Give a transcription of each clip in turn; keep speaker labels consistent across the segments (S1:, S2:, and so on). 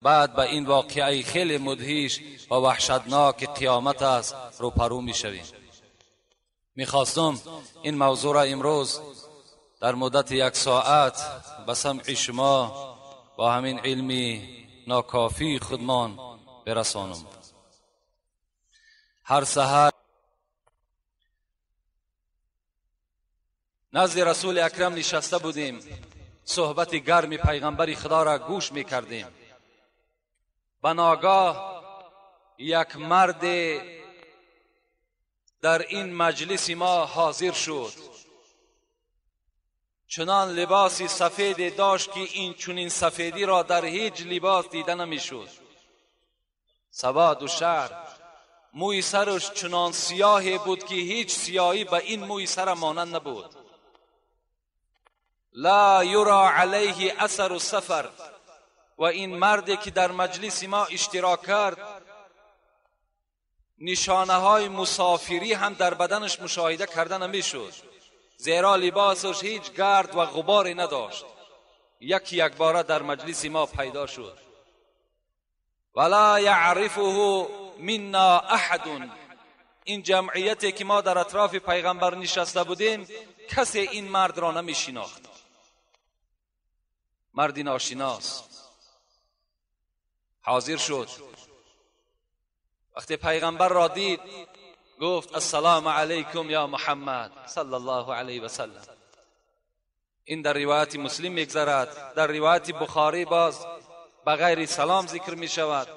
S1: بعد به این واقعه خیلی مدهش و وحشتناک قیامت است روپرو می شویم. میخواستم این موضوع را امروز در مدت 1 ساعت به سمع شما با همین علمی ناکافی خودمان برسانم. هر سحر نزد رسول اکرم نشسته بودیم، صحبت گرم پیغمبر خدا را گوش میکردیم. به ناگاه یک مرد در این مجلس ما حاضر شد. چنان لباسی سفید داشت که این چنین سفیدی را در هیچ لباس دیده نمیشد. سواد و شعر، موی سرش چنان سیاهی بود که هیچ سیاهی به این موی سر مانند نبود. لا یرا علیه اثر السفر. و این مردی که در مجلس ما اشتراک کرد، نشانه های مسافری هم در بدنش مشاهده کرده نمیشد، زیرا لباسش هیچ گرد و غباری نداشت. یک باره در مجلس ما پیدا شد. ولا یعرفه منا احد. این جمعیتی که ما در اطراف پیغمبر نشسته بودیم، کسی این مرد را نمی شناخت. مردی ناشناس حاضر شد. وقتی پیغمبر را دید گفت السلام علیکم یا محمد صلی الله علیه و سلم. این در روایت مسلم میگذرد. در روایت بخاری باز بغیر سلام ذکر می شود.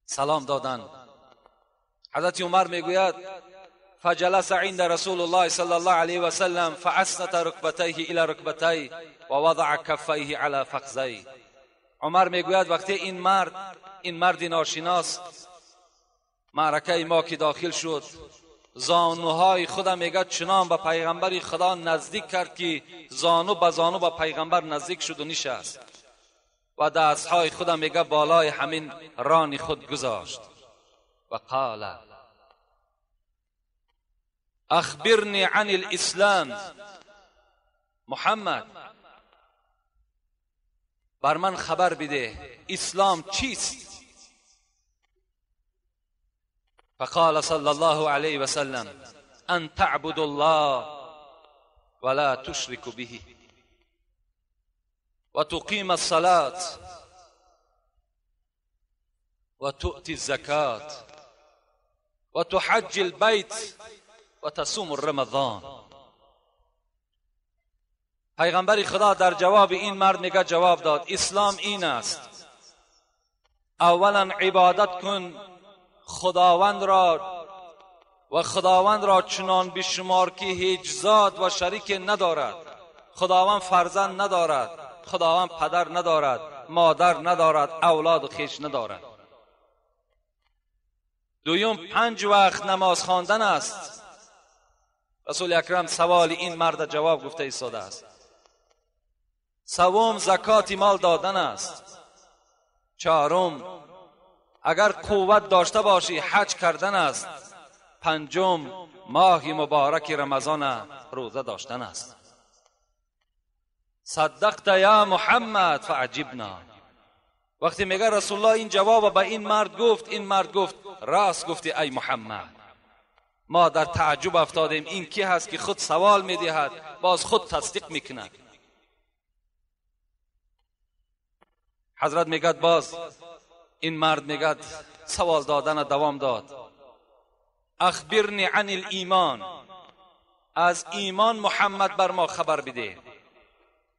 S1: سلام دادن. حضرت عمر میگوید فجلس عند رسول الله صلی الله علیه و سلم فاسند رکبتیه الی رکبتیه و وضع کفیه علی فخذیه. عمر میگوید وقتی این مرد ناشناس معرکه ما که داخل شد، زانوهای خودم میگه چنان به پیغمبر خدا نزدیک کرد که زانو به زانو به پیغمبر نزدیک شد و نشست و دستهای خودم میگه بالای همین ران خود گذاشت و قال اخبرنی عن الاسلام. محمد بر من خبر بده اسلام چیست؟ فقال صلی الله علیه و سلم ان تعبد الله ولا تشرك به و تقیم الصلاة و تؤتی الزکات و تحج البیت و تصوم رمضان. پیغمبر خدا در جواب این مرد میگه جواب داد اسلام این است: اولا عبادت کن خداوند را چنان بشمار که هیچ ذات و شریک ندارد. خداوند فرزند ندارد، خداوند پدر ندارد، مادر ندارد، اولاد و خویش ندارد. دوم 5 وقت نماز خواندن است. رسول اکرم سوال این مرد جواب گفته ایستاده است. سوم زکات مال دادن است. چهارم اگر قوت داشته باشی حج کردن است. پنجم ماه مبارک رمضان روزه داشتن است. صدقت یا محمد فعجبنا. وقتی میگه رسول الله این جواب به این مرد گفت، این مرد گفت راست گفتی ای محمد. ما در تعجب افتادیم این کی هست که خود سوال میدهد باز خود تصدیق میکند. حضرت میگد باز این مرد میگد سوال دادن دوام داد. اخبرنی عن الایمان. از ایمان محمد بر ما خبر بده.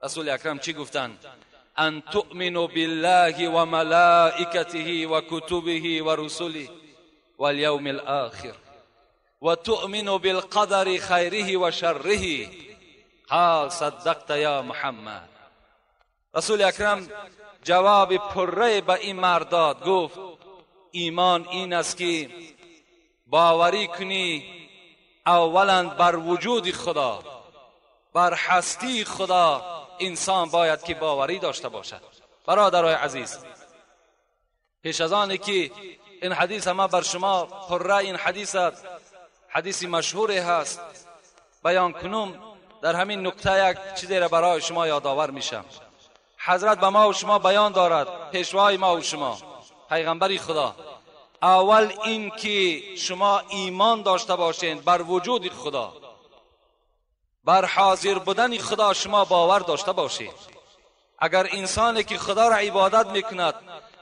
S1: رسول اکرم چی گفتند؟ ان تؤمنوا بالله و ملائکته و کتبه و رسله والیوم الاخر و تؤمنوا بالقدر خیره و شره. قال صدقت یا محمد. رسول اکرم جواب پره به این مرد داد. گفت ایمان این است که باوری کنی اولا بر وجود خدا، بر هستی خدا انسان باید که باوری داشته باشد. برادرای عزیز، پیش از آنی که این حدیث ما بر شما پره این حدیث مشهور هست بیان کنم، در همین نکته یک چیزی را برای شما یادآور میشم. حضرت به ما و شما بیان دارد، پیشوای ما و شما، پیغمبری خدا، اول این که شما ایمان داشته باشین بر وجود خدا، بر حاضر بودن خدا شما باور داشته باشید. اگر انسانی که خدا را عبادت میکند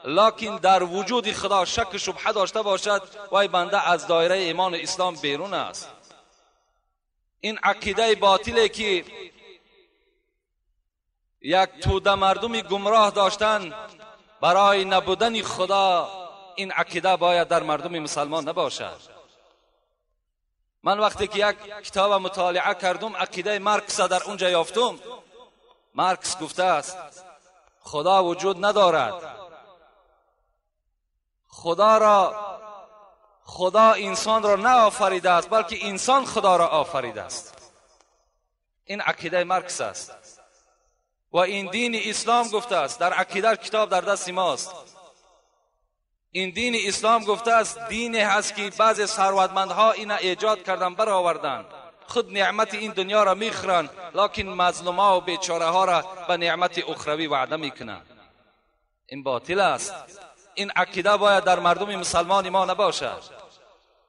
S1: لکن در وجود خدا شک و شبهه داشته باشد، وای بنده از دایره ایمان اسلام بیرون است. این عقیده باطله که یک توده مردمی گمراه داشتن برای نبودن خدا، این عقیده باید در مردم مسلمان نباشد. من وقتی که یک کتاب مطالعه کردم عقیده مارکس در اونجا یافتم. مارکس گفته است خدا وجود ندارد، خدا انسان را نه آفریده است بلکه انسان خدا را آفریده است. این عقیده مارکس است و این دین اسلام گفته است. در عقیده کتاب در دست ماست. این دین اسلام گفته است دینی هست که بعضی ثروتمندها این ایجاد کردن برآوردن، خود نعمت این دنیا را میخورن لکن مظلوما و بیچاره ها را به نعمت اخروی وعده میکنن. این باطل است. این عقیده باید در مردم مسلمان ما نباشد.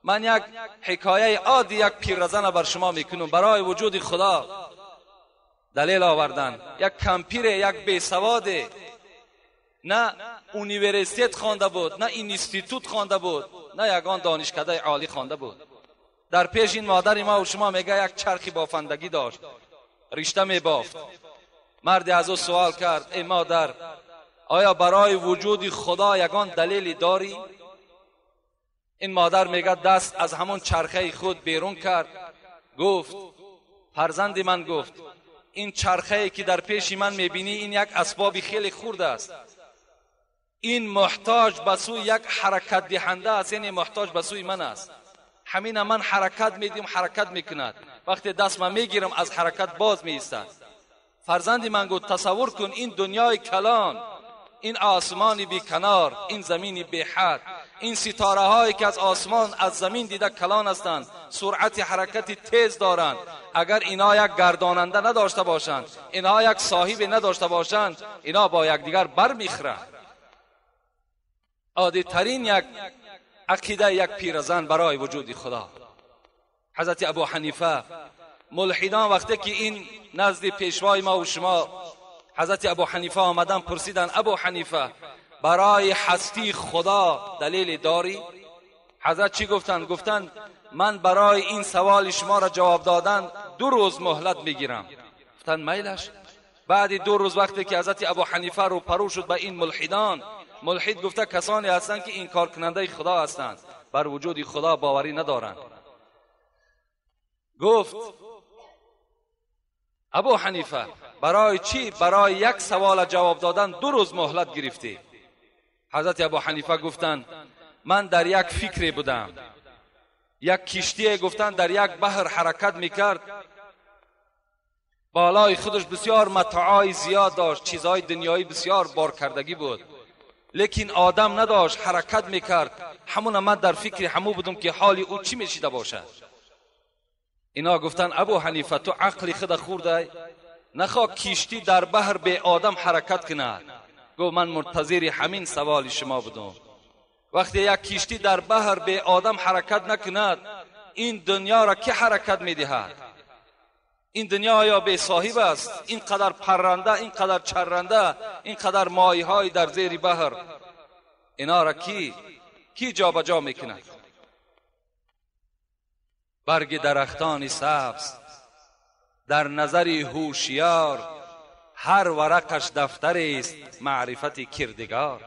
S1: من یک حکایه عادی یک پیرزن بر شما میکنم. برای وجود خدا دلیل آوردن. یک کمپیر، یک بیسواد، نه اونیورسیت خوانده بود، نه اینستیتوت خوانده بود، نه یگان دانشکده عالی خوانده بود. در پیش این مادر ما و شما میگه یک چرخی بافندگی داشت، رشته میبافت. مردی از او سوال کرد ای مادر آیا برای وجود خدا یگان دلیلی داری؟ این مادر میگه دست از همون چرخه خود بیرون کرد، گفت فرزند من، گفت این چرخه که در پیش من میبینی این یک اسباب خیلی خرد است. این محتاج به سوی یک حرکت دهنده است، یعنی محتاج به سوی من است. همین من حرکت میدیم حرکت میکند، وقتی دست من میگیرم از حرکت باز میایستد. فرزند من گفت تصور کن این دنیای کلان، این آسمانی بی کنار، این زمینی بی حد، این ستاره هایی که از آسمان از زمین دیده کلان هستند، سرعت حرکتی تیز دارند. اگر اینا یک گرداننده نداشته باشند، اینا یک صاحب نداشته باشند، اینا با یکدیگر بر میخورند. عادی ترین یک عقیده یک پیرزن برای وجود خدا. حضرت ابو حنیفه ملحدان وقتی که این نزد پیشوای ما و شما حضرت ابو حنیفه آمدن پرسیدن ابو حنیفه برای هستی خدا دلیل داری؟ حضرت چی گفتن؟ گفتن من برای این سوال شما را جواب دادن 2 روز مهلت میگیرم. گفتن میلش. بعد 2 روز وقتی که حضرت ابو حنیفه رو پرو شد به این ملحدان، ملحد گفته کسانی هستند که انکار کننده خدا هستند، بر وجود خدا باوری ندارند. گفت ابو حنیفه برای چی برای یک سوال جواب دادن 2 روز مهلت گرفتی؟ حضرت ابو حنیفه گفتند من در یک فکری بودم، یک کشتی گفتن در یک بحر حرکت میکرد، بالای خودش بسیار متاعای زیاد داشت، چیزهای دنیایی بسیار بار کردگی بود، لیکن آدم نداشت، حرکت میکرد. همون من در فکر همو بودم که حالی او چی میشیده باشد. اینا گفتن ابو حنیفه تو عقل خود خورده، نخواه کشتی در بحر به آدم حرکت کند. گفت من منتظر همین سوال شما بودم. وقتی یک کشتی در بحر به آدم حرکت نکند، این دنیا را که حرکت میدهد؟ این دنیا آیا به صاحب است؟ اینقدر پرنده، اینقدر چرنده، اینقدر ماهی های در زیر بحر، اینا را کی جا بجا میکند؟ برگ درختان سبز در نظر هوشیار، هر ورقش دفتر است معرفت کردگار.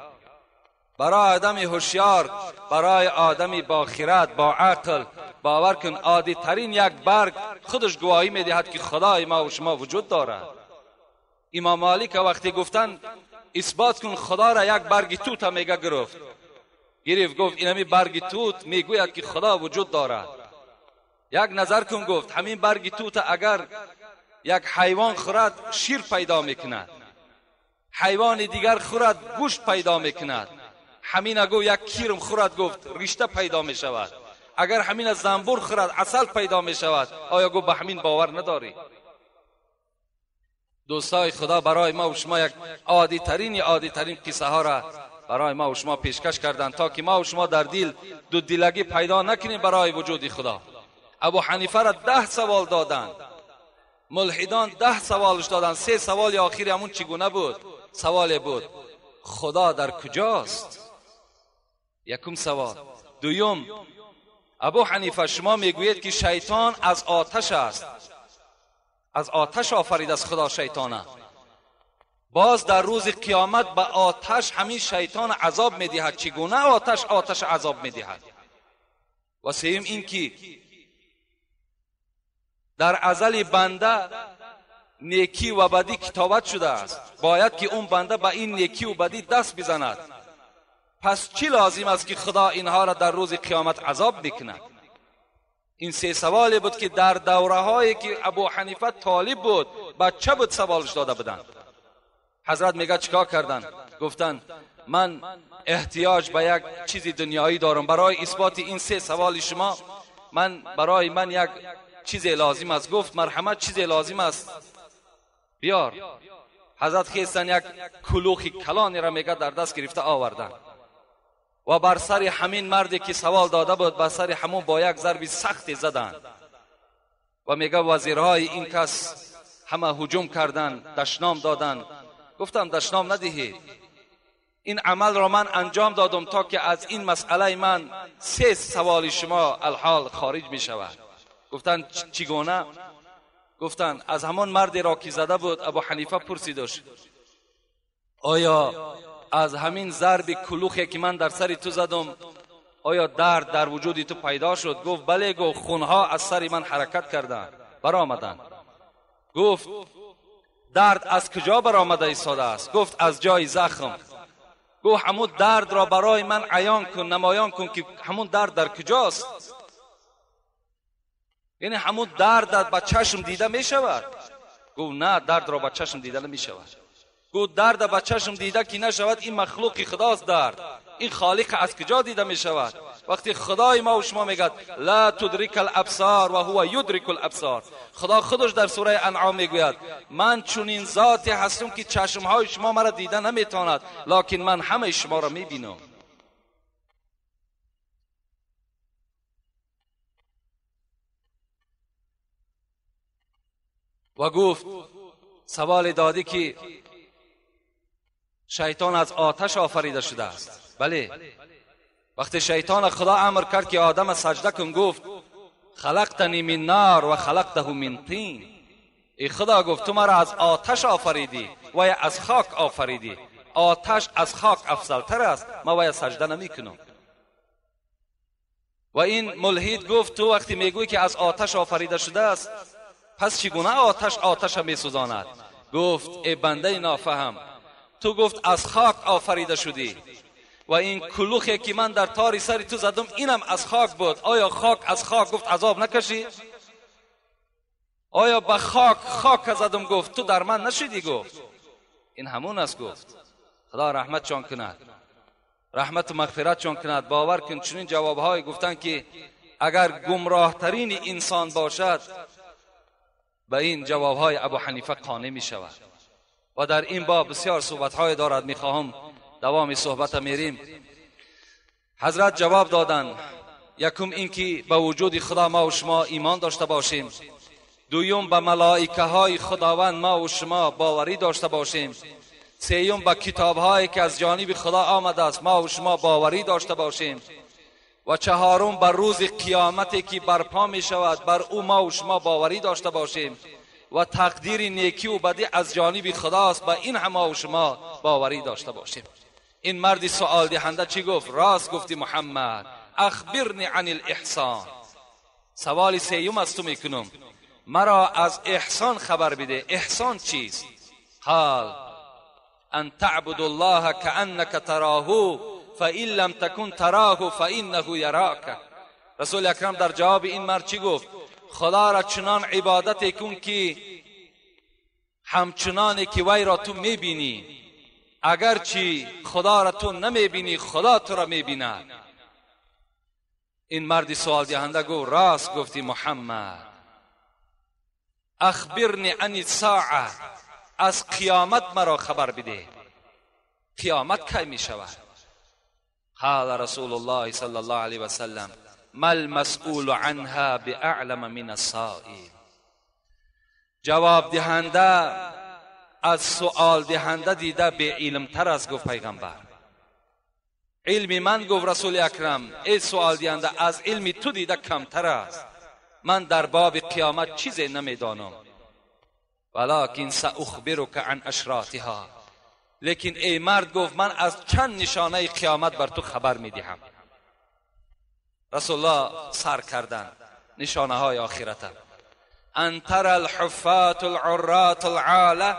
S1: برای آدم هوشیار، برای آدمی با خرد، با عقل، باور کن عادی ترین یک برگ خودش گواهی میدهد که خدای ما و شما وجود دارد. امام مالک وقتی گفتن اثبات کن خدا را، یک برگ توت میگه گرفت، گفت اینمی برگ توت میگوید که خدا وجود دارد. یک نظر کن، گفت همین برگ توت اگر یک حیوان خورد شیر پیدا میکند، حیوان دیگر خورد گوشت پیدا میکند، همین اگو یک کیرم خورد گفت رشته پیدا میشود، اگر همین زنبور خورد عسل پیدا میشود. آیا گو به همین باور نداری؟ دوستای خدا برای ما و شما یک عادی ترین قصه ها را برای ما و شما پیشکش کردند تا که ما و شما در دل دو دلگی پیدا نکنیم برای وجود خدا. ابو حنیفه را 10 سوال دادند، ملحدان 10 سوالش دادند. 3 سوال آخری همون چگونه بود؟ سوال بود خدا در کجاست؟ یکم سوال. دوم، ابو حنیفه شما میگویید که شیطان از آتش است، از آتش آفرید از خدا شیطانه، باز در روز قیامت به آتش همین شیطان عذاب میدهد، چگونه آتش عذاب میدهد؟ و سوم این که در ازل بنده نیکی و بدی کتابت شده است، باید که اون بنده به این نیکی و بدی دست بزند. پس چی لازم است که خدا اینها را در روز قیامت عذاب بکند؟ این 3 سوالی بود که در دوره هایی که ابو حنیفه طالب بود بچه بود سوالش داده بودند. حضرت میگه چیکار کردن؟ گفتن من احتیاج به یک چیزی دنیایی دارم، برای اثبات این 3 سوال شما برای من یک چیزی لازم است. گفت مرحمت چیزی لازم است بیار. حضرت خیستن یک کلوخ کلانی را میگه در دست گرفته آوردن و بر سر همین مردی که سوال داده بود بر سر همون با یک ضرب سخت زدن و میگه وزیرهای این کس همه هجوم کردن، دشنام دادن. گفتم دشنام ندهید، این عمل را من انجام دادم تا که از این مسئله من 3 سوال شما الحال خارج می شود. گفتن چگونه؟ گفتن از همون مردی را که زده بود ابو حنیفه پرسیدش آیا از همین ضرب کلوخی که من در سر تو زدم آیا درد در وجود تو پیدا شد؟ گفت بله. گفت خونها از سر من حرکت کردند برآمدند. گفت درد از کجا برآمده ایستاده است؟ گفت از جای زخم. گفت همون درد را برای من عیان کن، نمایان کن که همون درد در کجاست. یعنی همون درد با چشم دیده می شود؟ گفت نه، درد را با چشم دیده نمی شود. گفت درد با چشم دیده که نشود این مخلوق خداست، درد این خالق از کجا دیده می شود؟ وقتی خدای ما و شما میگه لا تدرک الابصار و هو یدرک الابصار، خدا خودش در سوره انعام میگوید من چنین ذاتی هستم که چشمهای شما مرا دیده نمیتواند، لکن من همه شما را میبینم. و گفت سوال دادی که شیطان از آتش آفریده شده است. بله. وقتی شیطان خدا امر کرد که آدم سجده کن گفت خلقتنی من نار و خلقته من طین، ای خدا گفت تو مرا از آتش آفریدی و یا از خاک آفریدی، آتش از خاک افضلتر است، ما وای سجده نمی کنم. و این ملحد گفت تو وقتی میگویی که از آتش آفریده شده است پس چگونه آتش می سوزاند؟ گفت ای بنده نافهم، تو گفت از خاک آفریده شدی و این کلوخی که من در تاری سر تو زدم اینم از خاک بود. آیا خاک از خاک گفت عذاب نکشی؟ آیا به خاک زدم گفت تو در من نشدی؟ گفت این همون است. گفت خدا رحمت چون کند، رحمت و مغفرت چون کند. باور کن چنین جوابهای گفتن که اگر گمراه ترین انسان باشد به این جوابهای ابو حنیفه قانع می شود. و در این باب بسیار صحبتهای دارد، میخواهم دوام صحبت میریم. حضرت جواب دادن یکم این که به وجود خدا ما و شما ایمان داشته باشیم، دویم به ملائکه های خداوند ما و شما باوری داشته باشیم، سوم به کتاب هایی که از جانب خدا آمده است ما و شما باوری داشته باشیم، و چهارم بر روز قیامتی که برپا می شود بر او ما و شما باوری داشته باشیم، و تقدیر نیکی و بدی از جانب خداست به این هم ما و شما باوری داشته باشیم. این مرد سوال دهنده چی گفت؟ راست گفتی محمد، اخبرنی عن الاحسان. سوال سیوم از تو میکنم، مرا از احسان خبر بده. احسان چیست؟ قال ان تعبد الله كأنك تراه فإن لم تكن تراه فإنه يراك. رسول اکرم در جواب این مرد چی گفت؟ خدا را چنان عبادت کن که همچنانی که وی را تو میبینی، اگرچه خدا را تو نمیبینی خدا تو را میبیند. این مرد سوال دهنده گفت راست گفتی محمد، اخبرنی عن الساعه از قیامت مرا خبر بده. قیامت کی می شود؟ قال رسول الله صلی الله علیه و سلم ما المسئول عنها باعلم من السائل. جواب دهنده از سؤال دهنده دیده به علم تر است، گفت پیغمبر. علم من، گفت رسول اکرم، ای سؤال دهنده، از علم تو دیده کمتر است. من در باب قیامت چیزی نمیدانم. ولکن ساخبرک عن اشراطها. لیکن ای مرد، گفت من از چند نشانه قیامت بر تو خبر میدهم. رسول الله سر کردند نشانه های آخرت. ان ترى الحفاة العراة العاله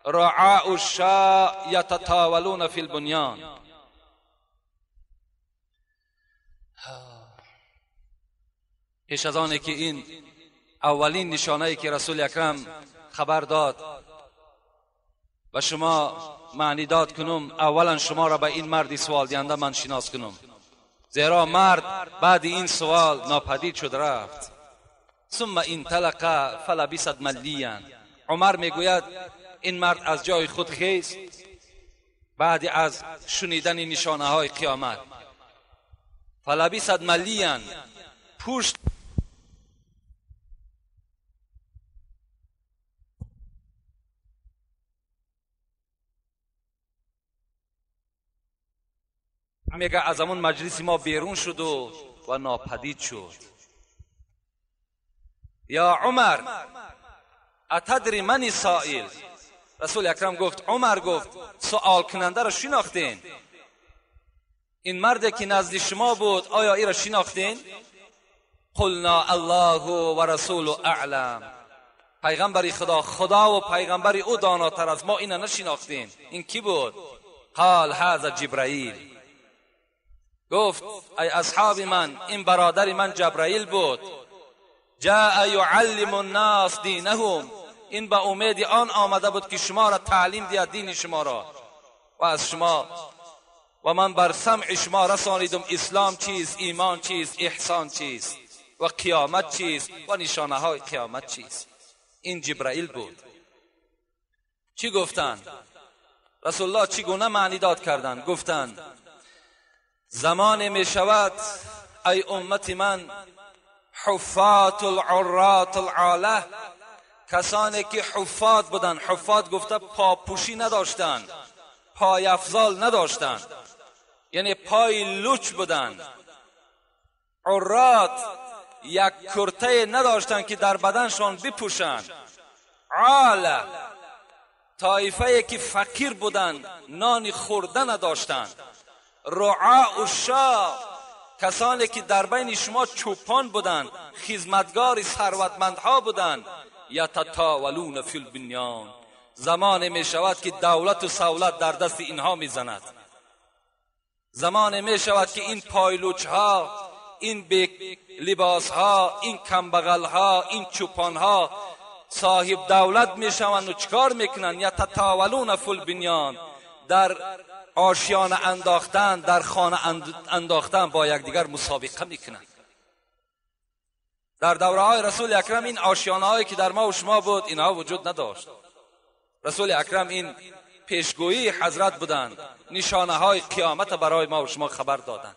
S1: رعاء الشاء یتطاولون فی البنیان. پیش از آنه که این اولین نشانه‌ای که رسول اکرم خبر داد و شما معنی داد کنم، اولا شما را به این مردی سوال دهنده من شناس کنم، زیرا مرد بعد این سوال ناپدید شد رفت. ثم انطلق فلبست ملیا. عمر میگوید این مرد از جای خود خیست بعد از شنیدن نشانه های قیامت. فلبست ملیا، پوشت میگه از همون مجلس ما بیرون شد و ناپدید شد. یا عمر اتدری من سائل. رسول اکرم گفت عمر، گفت سوال کننده را شناختین؟ این مردی که نزد شما بود آیا ای را شناختین؟ قلنا الله و رسول اعلم. پیغمبر خدا و پیغمبر او داناتر از ما اینا نشناختین. این کی بود؟ قال هذا جبرائیل. گفت ای اصحاب من، این برادر من جبرائیل بود. جاء یعلم الناس دینهم. این به امید آن آمده بود که شما را تعلیم دهد دین شما را و از شما، و من بر سمع شما رسانیدم اسلام چیست، ایمان چیست، احسان چیست و قیامت چیست و نشانه های قیامت چیست. این جبرائیل بود. چی گفتند؟ رسول الله چگونه معنی داد کردند؟ گفتند زمان می شود ای امت من، حفات العرات العاله، کسانی که حفات بودند. حفات گفته پاپوشی نداشتند، پای افضال نداشتند، یعنی پای لوچ بودند. عرات یک کرته نداشتند که در بدنشان بپوشند. عاله طایفه که فقیر بودند، نان خورده نداشتند. رعاء الشاء کسانی که در بین شما چوپان بودند، خدمتگار ثروتمندها بودند. یتطاولون فی البنیان. زمان می شود که دولت و سهولت در دست اینها می زند. زمان می شود که این پایلوچ ها، این بی لباس ها، این کمبغل ها، این چوپان ها صاحب دولت می شوند و چکار میکنند؟ یتطاولون فی البنیان. در آشیانه انداختن، در خانه انداختن با یکدیگر مسابقه میکنند. در دوره های رسول اکرم این آشیانه هایی که در ما و شما بود اینها وجود نداشت. رسول اکرم این پیشگویی حضرت بودند، نشانه های قیامت برای ما و شما خبر دادند.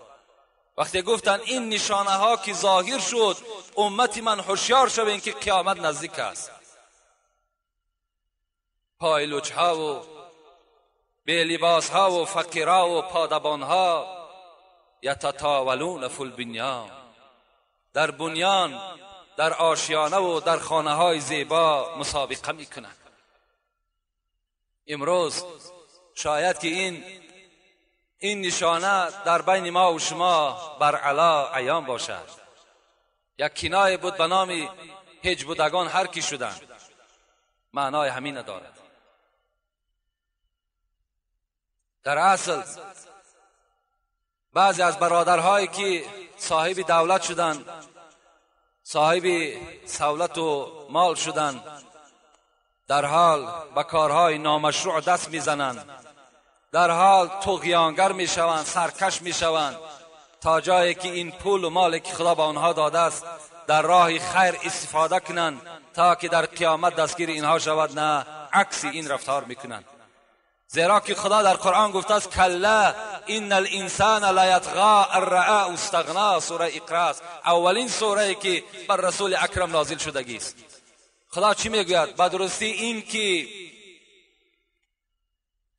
S1: وقتی گفتند این نشانه ها که ظاهر شد، امت من هوشیار شوین که قیامت نزدیک است. پایلوچ ها و بی لباس ها و فقیرها و پادبان ها یتطاولون فی البنیان. در بنیان، در آشیانه و در خانه های زیبا مسابقه میکنند. امروز شاید که این نشانه در بین ما و شما بر علا عیان باشد. یک کنایه بود به نام هج بودگان هر کی شدند، معنای همین ندارد. در اصل بعضی از برادرهایی که صاحب دولت شدند، صاحب سهولت و مال شدند، در حال به کارهای نامشروع دست میزنند، در حال طغیانگر میشوند، سرکش میشوند، تا جایی که این پول و مالی که خدا به آنها داده است در راه خیر استفاده کنند تا که در قیامت دستگیر اینها شود. نه، برعکس این رفتار میکنند. زیرا که خدا در قرآن گفته است کلا ان الانسان لا یطغى ان رآه استغنا. سوره اقرا است، اولین سوره که بر رسول اکرم نازل شدگی است. خدا چی میگوید؟ به درستی این که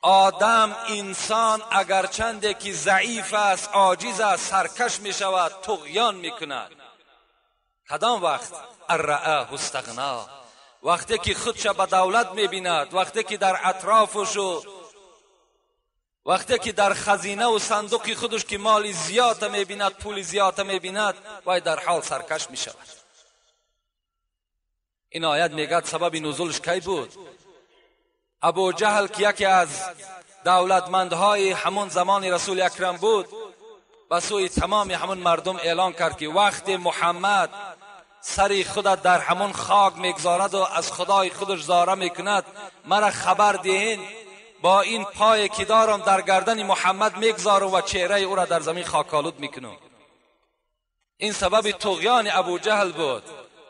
S1: آدم انسان اگرچنده که ضعیف است، عاجز است، سرکش می شود، طغیان می کند. کدام وقت؟ الرآه استغنا، وقتی که خودش به دولت می بیند، وقتی که در اطرافش و وقتی که در خزینه و صندوق خودش که مال زیاد می بیند، پول زیاد می بیند، وای در حال سرکش می شود. این آیت میگه سبب نزولش کی بود؟ ابو جهل که یکی از دولتمندهای همون زمان رسول اکرم بود، به سوی تمام همون مردم اعلان کرد که وقتی محمد سری خودت در همون خاک میگذارد و از خدای خودش زاره میکند، مرا خبر دهین، با این پای که دارم در گردن محمد میگذارم و چهره او را در زمین خاکالود میکنم. این سبب طغیان ابو جهل بود،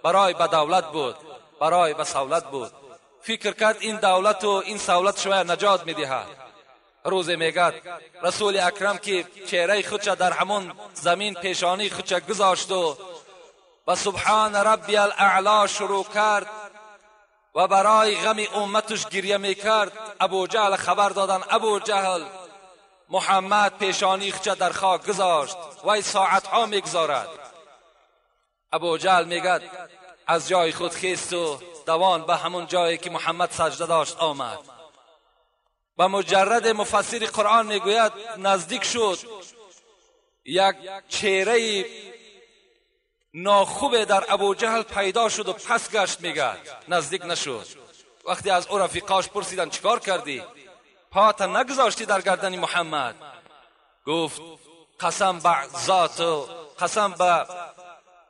S1: برای به دولت بود، برای به سولت بود. فکر کرد این دولت و این سولت شوی نجات میدهد. روزی میگد رسول اکرم که چهره خودش در همون زمین پیشانی خودش گذاشت و سبحان ربی الاعلی شروع کرد و برای غم امتش گریه میکرد، ابو جهل خبر دادن ابو جهل محمد پیشانی خودش در خاک گذاشت، وای ساعتها میگذارد. ابو جهل میگد از جای خود خیست و دوان به همون جایی که محمد سجده داشت آمد. به مجرد مفسر قرآن میگوید نزدیک شد، یک چهره ناخوب در ابو جهل پیدا شد و پس گشت. میگد نزدیک نشد. وقتی از او رفیقاش پرسیدن چیکار کردی؟ پات نگذاشتی در گردن محمد؟ گفت قسم به ذات و قسم به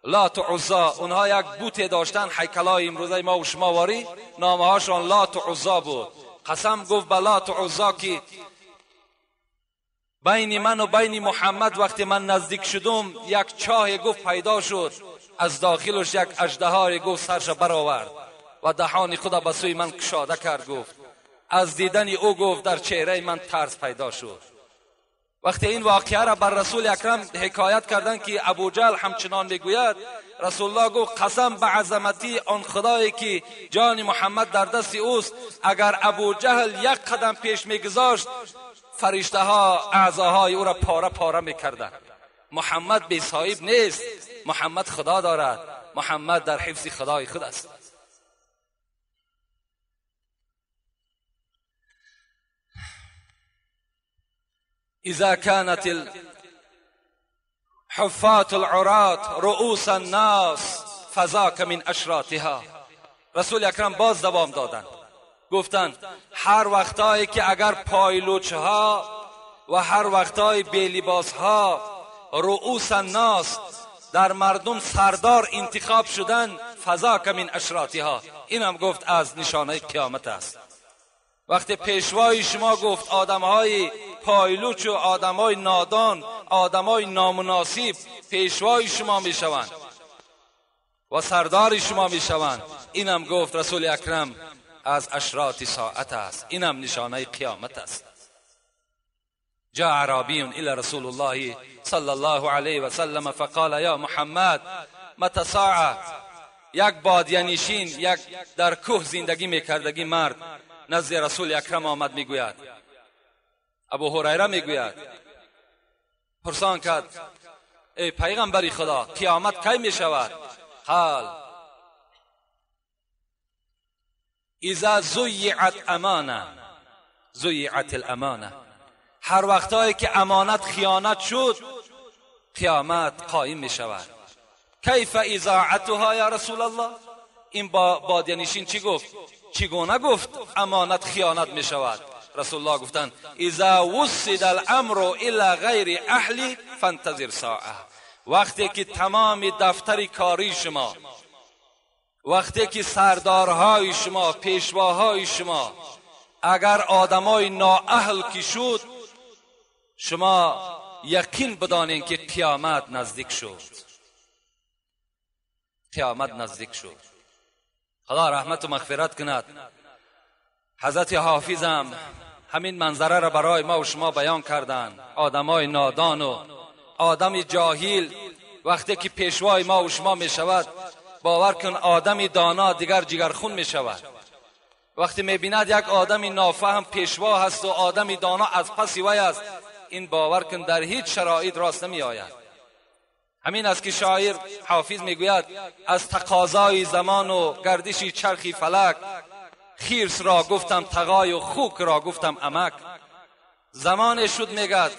S1: لات و عزا، اونها یک بوت داشتن، هیکلای امروزه ما و شما واری نامه هاشون لات و عزا بود. قسم گفت به لات و عزا که بین من و بین محمد وقتی من نزدیک شدم یک چاه گفت پیدا شد، از داخلش یک اژدهای گفت سرش برآورد و دهان خود به سوی من کشاده کرد. گفت از دیدن او گفت در چهره من ترس پیدا شد. وقتی این واقعه را بر رسول اکرم حکایت کردند که ابو جهل همچنان میگوید، رسول الله گفت قسم به عظمتی آن خدایی که جان محمد در دست اوست، اگر ابو جهل یک قدم پیش میگذاشت فرشته ها اعضاهای او را پاره پاره میکردند. محمد بی صاحب نیست، محمد خدا دارد، محمد در حفظ خدای خود است. اذا كانت الحفات العرات رؤوس الناس فذاك من اشراطها. رسول اکرم باز دوام دادند، گفتند هر وقتایی که اگر پایلوچ ها و هر وقتای بی لباس ها رؤوس الناس در مردم سردار انتخاب شدند، فذاک من اشراطها، اینم گفت از نشانه قیامت است. وقتی پیشوای شما گفت آدمهای پایلوچ و آدمهای نادان، آدمهای نامناسب پیشوای شما میشوند و سردار شما میشوند، اینم گفت رسول اکرم از اشراط ساعت است، اینم نشانه قیامت است. جاء اعرابی الى رسول الله صلی الله علیه و سلم فقال یا محمد متى الساعه. یک بادیانشین، یک در کوه زندگی میکردگی مرد نزد رسول اکرم آمد، میگوید، ابو هریره میگوید، پرسان کرد ای پیغمبر خدا قیامت کی میشود؟ قال اذا ضیعت امانه ضیعت الامانه. هر وقتایی که امانت خیانت شد قیامت قائم می شود. کیف اذاعتها یا رسول الله؟ این بادیانشین چی گفت؟ چگونه گفت امانت خیانت می شود؟ رسول الله گفتند اذا وسد الامر الى غیر اهلی فانتظر ساعه. وقتی که تمام دفتر کاری شما، وقتی که سردارهای شما، پیشواهای شما اگر آدمای نااهل کی شد، شما یقین بدانید که قیامت نزدیک شد. قیامت نزدیک شد. خدا رحمت و مغفرت کند. حضرت حافظم همین منظره را برای ما و شما بیان کردند. آدمای نادان و آدم جاهل وقتی که پیشوای ما و شما می شود، باور کن آدم دانا دیگر جگرخون می شود. وقتی می بیند یک آدم نافهم پیشوا هست و آدم دانا از پس وی است، این باور کن در هیچ شرایط راست نمی آید. همین است که شاعر حافظ می گوید از تقاضای زمان و گردش چرخی فلک، خیرس را گفتم تقای و خوک را گفتم امک. زمان شد میگد،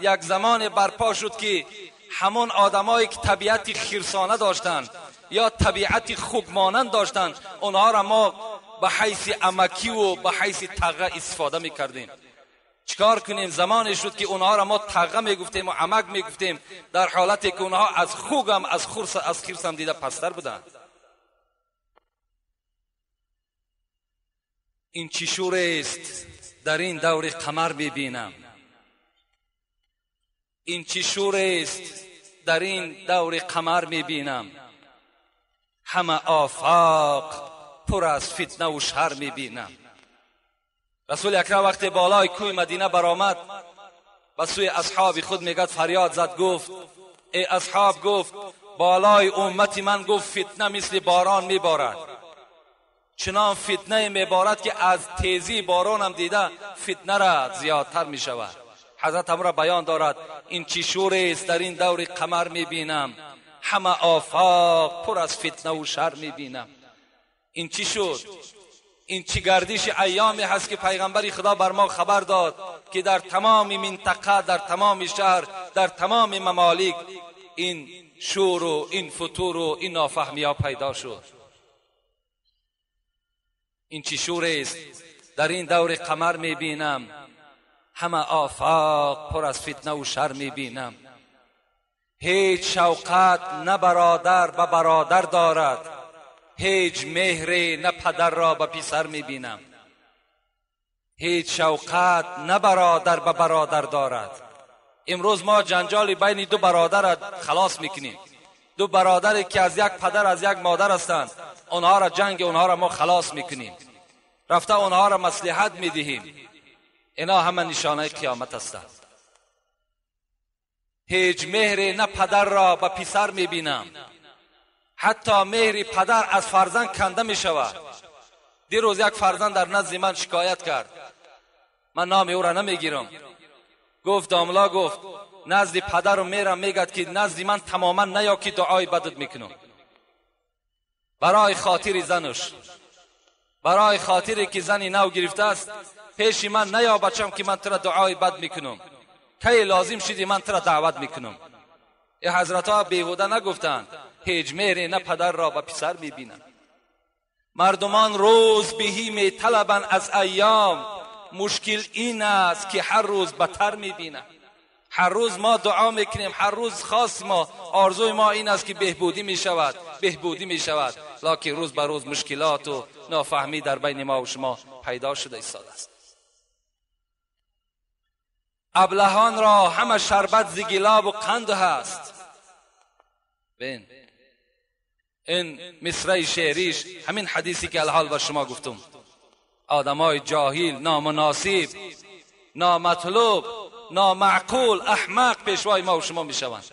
S1: یک زمان برپا شد که همون آدمایی که طبیعت خیرسانه داشتند یا طبیعت خوک مانند داشتند، اونها را ما به حیث امکی و به حیث تقه استفاده میکردیم. چیکار کنیم؟ زمان شد که اونها را ما تقه میگفتیم و امک میگفتیم، در حالتی که اونها از خوک هم از خیرس هم دیده پستر بودند. این چی شور است در این دور قمر میبینم، این چی شور است در این دور قمر میبینم. همه آفاق پر از فتنه و شر میبینم. رسول اکرم وقتی بالای کوه مدینه برآمد، و سوی اصحاب خود میگد، فریاد زد، گفت ای اصحاب، گفت بالای امت من گفت فتنه مثل باران میبارد. چنان فتنه میبارد که از تیزی باران هم دیده فتنه را زیادتر میشود. حضرت هم را بیان دارد این چی شور است در این دور قمر میبینم. همه آفاق پر از فتنه و شر میبینم. این چی شد؟ این چی گردش ایامی هست که پیغمبر خدا بر ما خبر داد که در تمام منطقه، در تمام شهر، در تمام ممالک این شور و این فتور و این نافهمی ها پیدا شد. این چی شور است در این دور قمر میبینم. همه آفاق پر از فتنه و شر میبینم. هیچ شوقت نه برادر به برادر دارد، هیچ مهر نه پدر را به پسر میبینم. هیچ شوقت نه برادر به برادر دارد. امروز ما جنجال بین دو برادر را خلاص میکنیم. دو برادری که از یک پدر از یک مادر هستند، اونها را جنگ اونها را ما خلاص میکنیم، رفته اونها را مصلحت میدهیم. اینا همه نشانه قیامت هستند. هیچ مهر نه پدر را به پسر میبینم. حتی مهر پدر از فرزند کنده میشود. دیروز یک فرزند در نزد من شکایت کرد، من نام او را نمیگیرم، گفت داملا، گفت نزد پدرم میرم میگد که نزد من تماما نیا که دعای بدت میکنم. برای خاطر زنش، برای خاطری که زنی نو گرفته است، پیش من نیا بچم که من ترا دعای بد میکنم، کی لازم شدی من ترا دعوت میکنم. ای حضرت ها بیهوده نگفتند هیچ مهر نه پدر را به پسر میبینند. مردمان روز بهی میطلبند از ایام، مشکل این است که هر روز بدتر میبینند. هر روز ما دعا میکنیم، هر روز خاص ما آرزوی ما این است که بهبودی میشود، بهبودی میشود، لکن روز به روز مشکلات و نافهمی در بین ما و شما پیدا شده ایستاده است. ابلهان را همه شربت ز گلاب و قند هست. ببین این مصرع شعریش همین حدیثی که الحال با شما گفتم. آدمای جاهل، نامناسب، نامطلوب، نامعقول، احمق پیشوای ما و شما میشوند.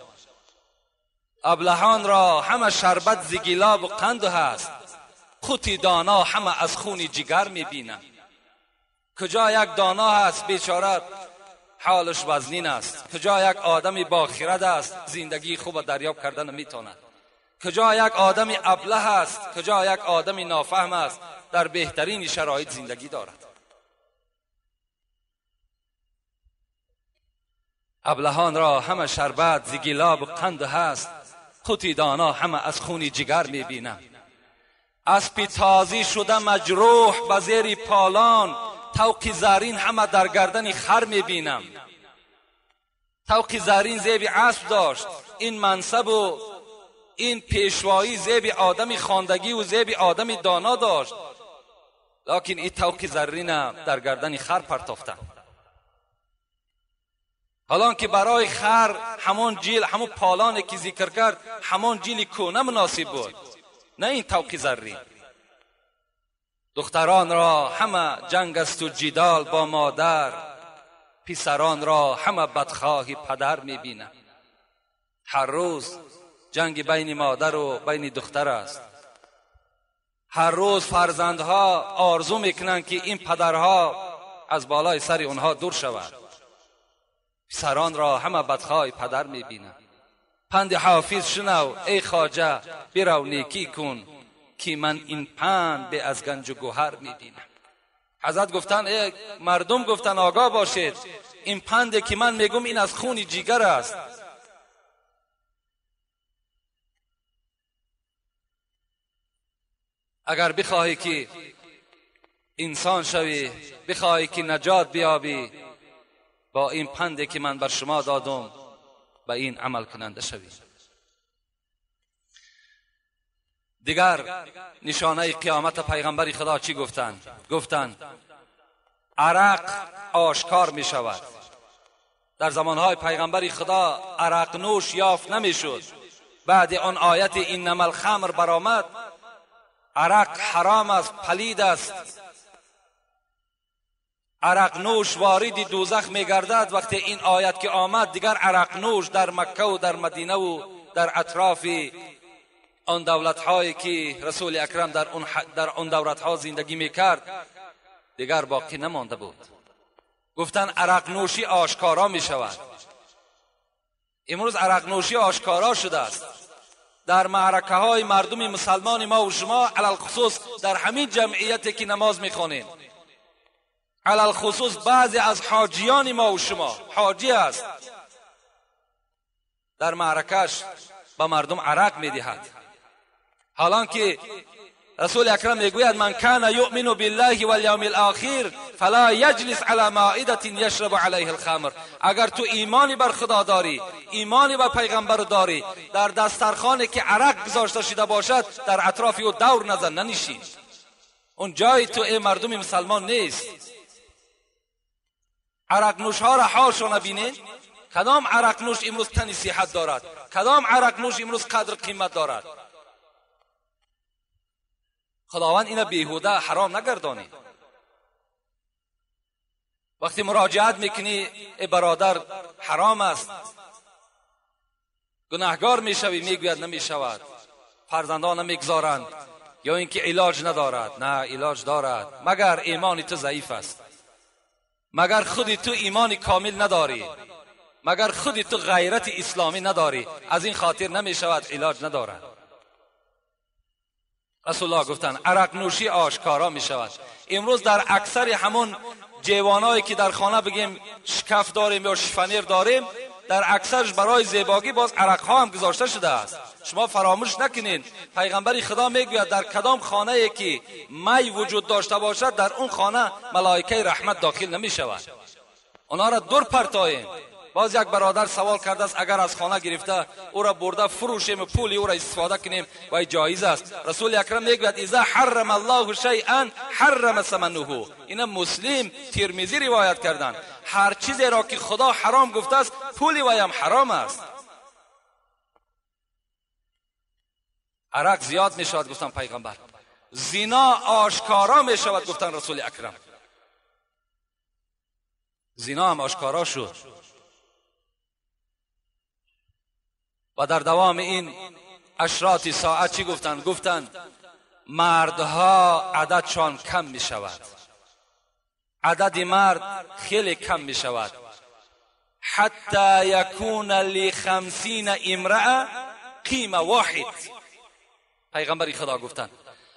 S1: ابلهان را همه شربت ز گلاب و قند هست، قوت دانا همه از خون جگر میبینند. کجا یک دانا هست بیچاره حالش وزنین است، کجا یک آدمی با خرد است زندگی خوب دریاب کردن میتواند، کجا یک آدمی ابله است، کجا یک آدمی نافهم است در بهترین شرایط زندگی دارد. ابلهان را همه شربت ز گلاب و قند هست، قوت دانا همه از خون جگر میبینم. اسب تازی شده مجروح به زیر پالان، طوق زرین همه در گردن خر میبینم. طوق زرین زیب اسب داشت، این منصب و این پیشوایی زیب آدمی خواندگی و زیب آدمی دانا داشت، لکن این طوق زرین در گردن خر پرتافتن. حالان که برای خر همون جیل، همون پالانی که ذکر کرد، همون جیل کونه مناسب بود، نه این طوق زرین. دختران را همه جنگ است و جدال با مادر، پسران را همه بدخواهی پدر میبینه. هر روز جنگ بین مادر و بین دختر است. هر روز فرزندها آرزو میکنند که این پدرها از بالای سر اونها دور شود. پسران را همه بدخواه پدر میبینند. پند حافظ شنو ای خواجه، برو نیکی کن که من این پند به از گنج و گوهر میبینم. حضرت گفتن ای مردم، گفتن آگاه باشید، این پنده که من میگم این از خون جیگر است. اگر بخواهی که انسان شوی، بخواهی که نجات بیابی، با این پنده که من بر شما دادم به این عمل کننده شوی. دیگر نشانه قیامت پیغمبر خدا چی گفتند؟ عرق آشکار می شود. در زمانهای پیغمبر خدا عرق نوش یافت نمی شد. بعد آن آیت انما الخمر برآمد، عرق حرام است، پلید است، عرق نوش وارد دوزخ می گردد. وقتی این آیت که آمد، دیگر عرق نوش در مکه و در مدینه و در اطراف آن دولت‌هایی که رسول اکرم در آن دولت‌ها زندگی می‌کرد دیگر باقی نمانده بود. گفتن عرق نوشی آشکارا می‌شود. امروز عرق نوشی آشکارا شده است. در معرکه‌های مردم مسلمان ما و شما، علل خصوص در همین جمعیتی که نماز می‌خوانیم، علل خصوص بعضی از حاجیان ما و شما، حاجی است، در معرکش به مردم عرق می‌دهد. حالان که رسول اکرم میگوید من کان یؤمن بالله والیوم الاخر فلا یجلس علی مائده یشرب علیه الخمر. اگر تو ایمانی بر خدا داری، ایمانی بر پیغمبر داری، در دسترخوانی که عرق گذاشته شده باشد در اطراف او دور نزن، ننشین. اون جای تو ای مردم مسلمان نیست. عرق نوش ها را حالشون نبینید. کدام عرق نوش امروز تن صحت دارد؟ کدام عرق نوش امروز قدر قیمت دارد؟ خداوند اینا بیهوده حرام نگردانی. وقتی مراجعت میکنی ای برادر حرام است، گناهگار میشوی، میگوید نمیشود، فرزندان نمیگذارند، یا اینکه علاج ندارد. نه، علاج دارد، مگر ایمان تو ضعیف است، مگر خودی تو ایمان کامل نداری، مگر خودی تو غیرت اسلامی نداری، از این خاطر نمیشود، علاج ندارد. رسول الله گفتن عرق نوشی آشکارا می شود. امروز در اکثر همون جوانایی که در خانه بگیم شکف داریم یا شفنیر داریم، در اکثرش برای زیبایی باز عرق ها هم گذاشته شده است. شما فراموش نکنین پیغمبر خدا میگوید در کدام خانه ای که می وجود داشته باشد در اون خانه ملائکه رحمت داخل نمی شود. اونا را دور پرتاییم. باز یک برادر سوال کرده است اگر از خانه گرفته او را برده فروشیم و پولی او را استفاده کنیم و جایز است. رسول اکرم میگوید اذا حرم الله شیئا حرم ثمنه. اینا مسلم ترمذی روایت کردند. هر چیزی را که خدا حرام گفته است پولی و هم حرام است. عرق زیاد می شود گفتن پیغمبر. زنا آشکارا می شود گفتن رسول اکرم. زنا هم آشکارا شد. و در دوام این اشراط ساعت چی گفتند؟ گفتند مردها عددشان کم می شود. عدد مرد خیلی کم می شود. حتی یکون ل50 امرأه قیمه واحد. پیغمبر خدا گفتند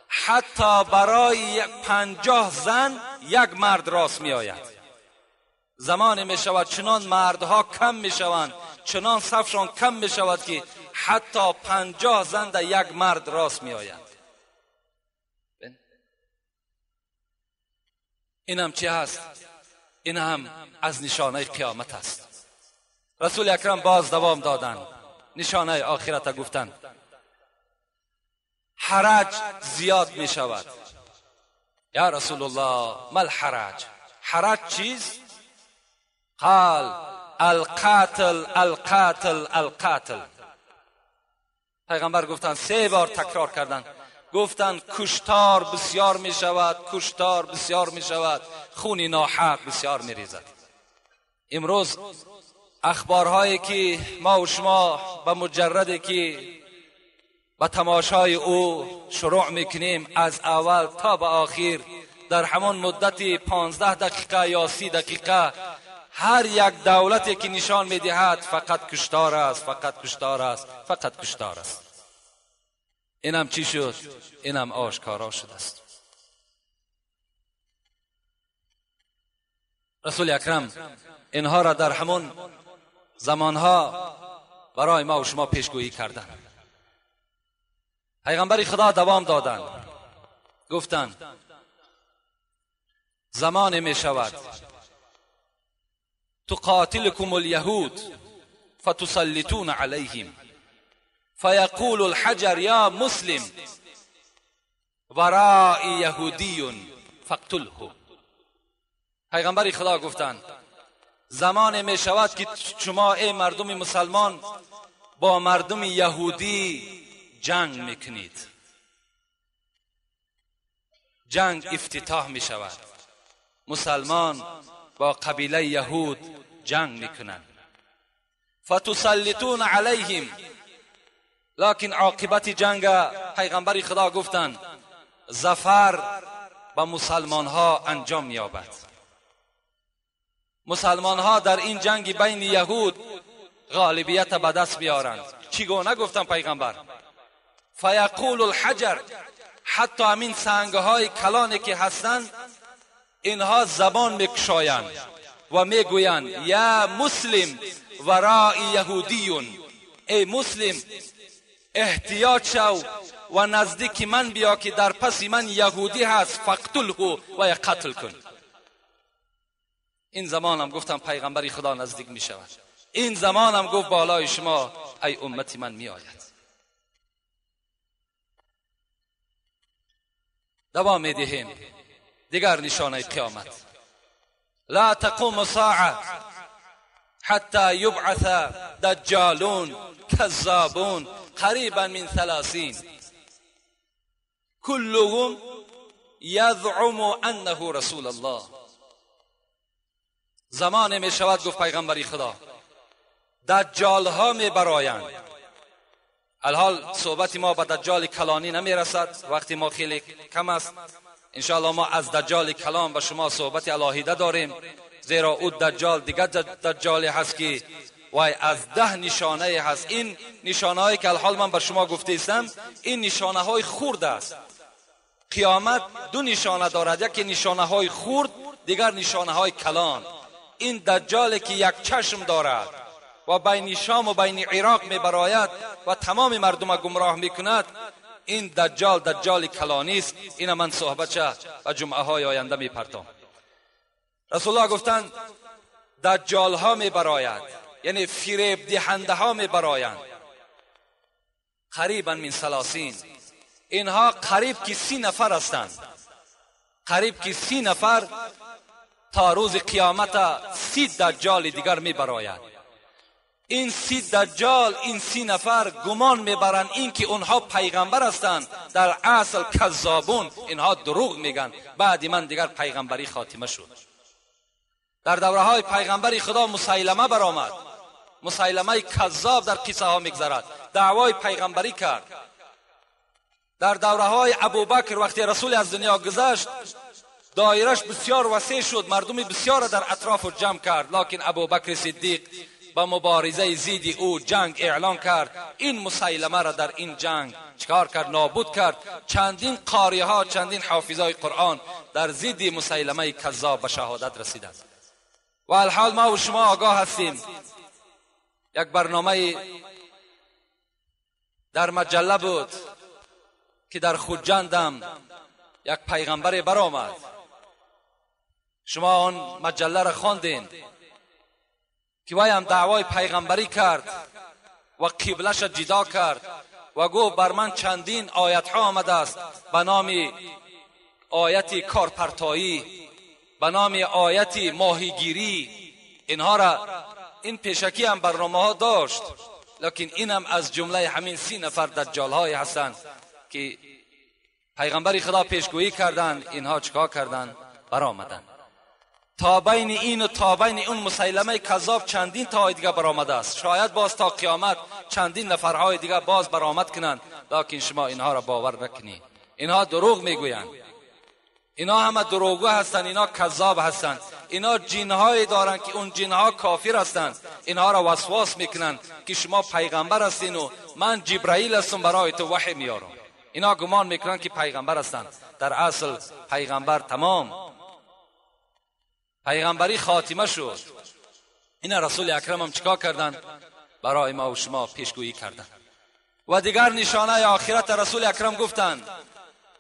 S1: حتی برای 50 زن یک مرد راست می آید. زمانی می شود چنان مردها کم می شوند، چنان صفشان کم می شود که حتی 50 زن در یک مرد راست می آیند. این هم چی هست؟ این هم از نشانه قیامت است. رسول اکرم باز دوام دادند نشانه آخرت گفتند حرج زیاد می شود. یا رسول الله ما الحرج؟ حرج چیز؟ قال القاتل القاتل القاتل. پیغمبر گفتند 3 بار تکرار کردند گفتند کشتار بسیار می شود، کشتار بسیار می شود، خون ناحق بسیار می ریزد. امروز اخبارهایی که ما و شما به مجردی که به تماشای او شروع میکنیم، از اول تا به آخر در همان مدت 15 دقیقه یا 30 دقیقه هر یک دولتی که نشان میدهد فقط کشتار است، فقط کشتار است، فقط کشتار است. اینم چی شد؟ اینم آشکارا شده است. رسول اکرم اینها را در همون زمانها برای ما و شما پیشگویی کردند. پیغمبر خدا دوام دادند، گفتند زمان می شود تقاتلكم اليهود فتسلطون عليهم فيقول الحجر يا مسلم وراء يهودي فاقتله. پیغمبر خدا گفتند زمان می شود که شما ای مردم مسلمان با مردم یهودی جنگ میکنید. جنگ افتتاح می شود، مسلمان با قبیله یهود جنگ میکنند. فتسلطون علیهم، لکن عاقبت جنگ پیغمبر خدا گفتند ظفر به مسلمان ها انجام می‌یابد. مسلمان ها در این جنگ بین یهود غالبیت به دست بیارند. چگونه گفتن پیغمبر؟ فیقول الحجر، حتی همین سنگهای کلانی که هستند اینها زبان میکشایند و میگویند یا مسلم وراء یهودیون، ای مسلم احتیاط شو و نزدیک من بیا که در پس من یهودی هست، فقتله و یا قتل کن. این زمان هم گفتم پیغمبر خدا نزدیک می شود. این زمان هم گفت بالای شما ای امتی من می آید. دوام می دهیم دیگر نشانه قیامت. لا تقوم الساعه حتى یبعث دجالون کذابون قریبا من 30 كلهم یزعم انه رسول الله. زمان می شود گفت پیغمبری خدا دجال ها می برایند. الحال صحبت ما به دجال کلانی نمی رسد، وقتی ما خیلی کم است. انشاءالله ما از دجال کلان به شما صحبت الهیده داریم، زیرا او دجال دیگر دجالی هست که وای از 10 نشانه هست. این نشانه هایی که الحال من به شما گفته استم این نشانه های خرد است. قیامت 2 نشانه دارد، یکی نشانه های خرد، دیگر نشانه های کلان. این دجالی که یک چشم دارد و بین شام و بین عراق می براید و تمام مردم گمراه می کند، این دجال کلانی است. این من صحبت و جمعه های آینده می پرتم. رسول الله گفتند دجال ها می براید، یعنی فریب دهنده ها می برایند. قریبا من 30، اینها قریب که 30 نفر هستند. قریب که 30 نفر تا روز قیامت 30 دجال دیگر می براید. این 30 دجال، این 30 نفر گمان میبرند این که اونها پیغمبر هستند، در اصل کذابون، اینها دروغ میگن. بعد من دیگر پیغمبری خاتمه شد. در دوره های پیغمبری خدا مسیلمه برآمد. مسیلمه کذاب در قصه ها میگذرد، دعوای پیغمبری کرد. در دوره های ابوبکر وقتی رسول از دنیا گذشت دایرش بسیار وسیع شد، مردم بسیار در اطراف جمع کرد، لکن ابوبکر صدیق با مبارزه ضد او جنگ اعلان کرد. این مسیلمه را در این جنگ چکار کرد؟ نابود کرد. چندین قاری ها، چندین حافظای قرآن در ضد مسیلمه کذاب به شهادت رسیدند. و الحال ما و شما آگاه هستیم. یک برنامه در مجله بود که در خودجندم یک پیغمبر برآمد. شما آن مجله را خواندین که وی هم دعوای پیغمبری کرد و قبلش جدا کرد و گفت بر من چندین آیت ها آمده است به نام آیت کارپرتایی، به نام آیت ماهیگیری. اینها را این پیشکی هم برنامه ها داشت، لکن این هم از جمله همین 30 نفر دجال های هستند که پیغمبر خدا پیشگویی کردند، اینها چیکار کردند؟ برآمدند. تا بین این و تا بین اون مسیلمه کذاب چندین تا دیگه برآمده است. شاید باز تا قیامت چندین نفرهای دیگه باز برآمد کنند، لکن شما اینها را باور نکنید. اینها دروغ میگویند، اینا همه دروغگو هستند، اینا کذاب هستند. اینا جنهای دارند که اون جنها کافر هستند، اینها را وسواس میکنند که شما پیغمبر هستین و من جبرائیل هستم برای تو وحی میارم. اینا گمان میکنند که پیغمبر هستند، در اصل پیغمبر تمام پیغمبری خاتمه شد. این رسول اکرم هم چیکار کردند؟ برای ما و شما پیشگویی کردند. و دیگر نشانه آخرت رسول اکرم گفتند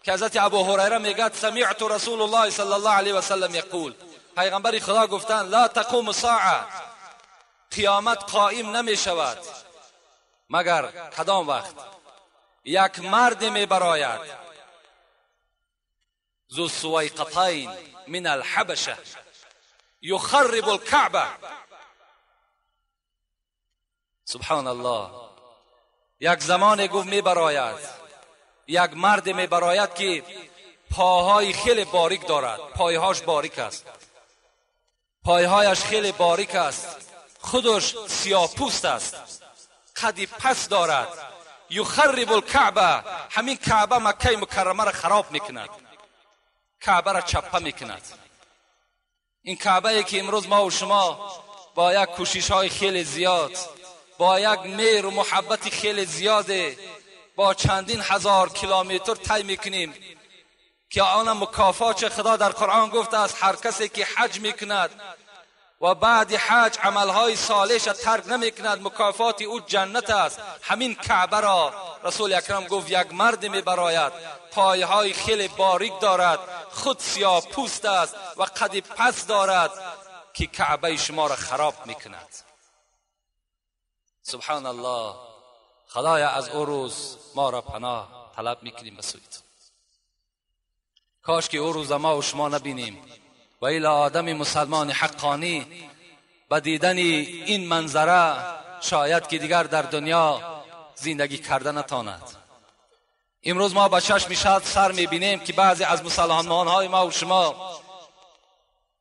S1: که حضرت ابو هریره میگه سمعت رسول الله صلی الله علیه و سلم یقول، پیغمبر خدا گفتند لا تقوم الساعه، قیامت قائم نمی شود مگر کدام وقت؟ یک مرد می براید ذو سویقتین من الحبشه یخرب الكعبه. سبحان الله. یک زمان گفت می براید، یک مرد می براید که پاهای خیلی باریک دارد، پایهاش باریک است، پایهایش خیلی باریک است، خودش سیاه پوست است، قدی پس دارد. یخرب الكعبه، همین کعبه مکه مکرمه را خراب میکند، کعبه را چپه میکند. این کعبه ای که امروز ما و شما با یک کوشش های خیلی زیاد، با یک مهر و محبت خیلی زیاده، با چندین هزار کیلومتر طی میکنیم که آن مکافات خدا در قرآن گفته است هر کسی که حج میکند و بعد حج عملهای صالحش ترک نمیکند مکافات او جنت است. همین کعبه را رسول اکرم گفت یک مرد میبراید، پایهای خیلی باریک دارد، خود سیاه پوست است و قد پس دارد که کعبه شما را خراب میکند. سبحان الله. خدایا از او روز ما را پناه طلب میکنیم به سوی تو. کاش که او روز ما و شما نبینیم و الی آدم مسلمان حقانی به دیدن این منظره شاید که دیگر در دنیا زندگی کردن نتواند. امروز ما با چشم شاد سر میبینیم که بعضی از مسلمانهای ما و شما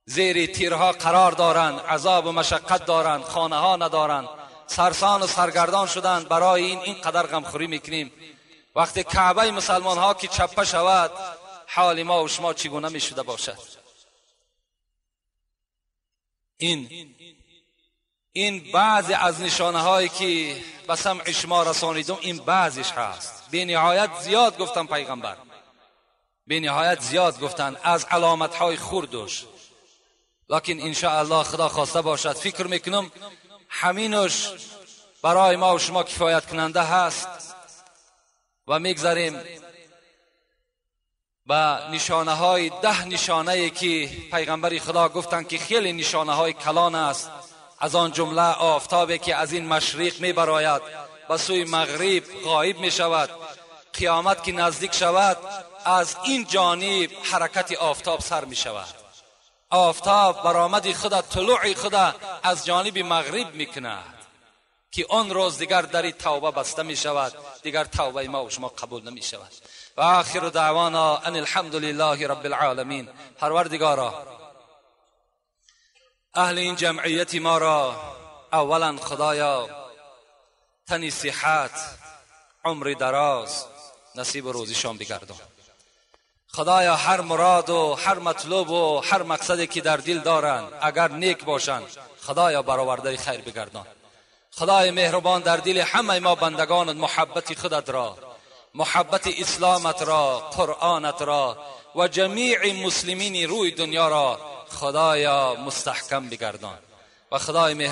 S1: زیر تیرها قرار دارند، عذاب و مشقت دارند، خانه ها ندارند، سرسان و سرگردان شدند. برای این قدر غمخوری میکنیم. وقتی کعبه مسلمان ها که چپه شود حال ما و شما چگونه میشده باشد؟ این بعضی از نشانه هایی که به سمع شما رسانیدم، این بعضیش هست. به نهایت زیاد گفتن پیغمبر، به نهایت زیاد گفتن از علامت های خوردش، لکن انشاءالله خدا خواسته باشد فکر میکنم همینش برای ما و شما کفایت کننده هست و میگذاریم با نشانه های 10 نشانه که پیغمبر خدا گفتن که خیلی نشانه های کلان است. از آن جمله آفتابی که از این مشرق می براید به سوی مغرب غایب می شود. قیامت که نزدیک شود از این جانب حرکت آفتاب سر می شود. آفتاب برآمد خدا، طلوع خدا از جانب مغرب می کند که آن روز دیگر در توبه بسته می شود، دیگر توبه ما و شما قبول نمی شود. و آخر دعوانا ان الحمد لله رب العالمین. پروردگارا اهل این جمعیت ما را اولا خدایا تنی صحت، عمر دراز نصیب و روزیشان بگردان. خدایا هر مراد و هر مطلوب و هر مقصدی که در دل دارند اگر نیک باشند خدایا برآورده خیر بگردان. خدای مهربان در دل همه ما بندگان محبت خودت را، محبت اسلامت را، قرآنت را و جمیع مسلمین روی دنیا را خدایا مستحکم بگردان. و خدای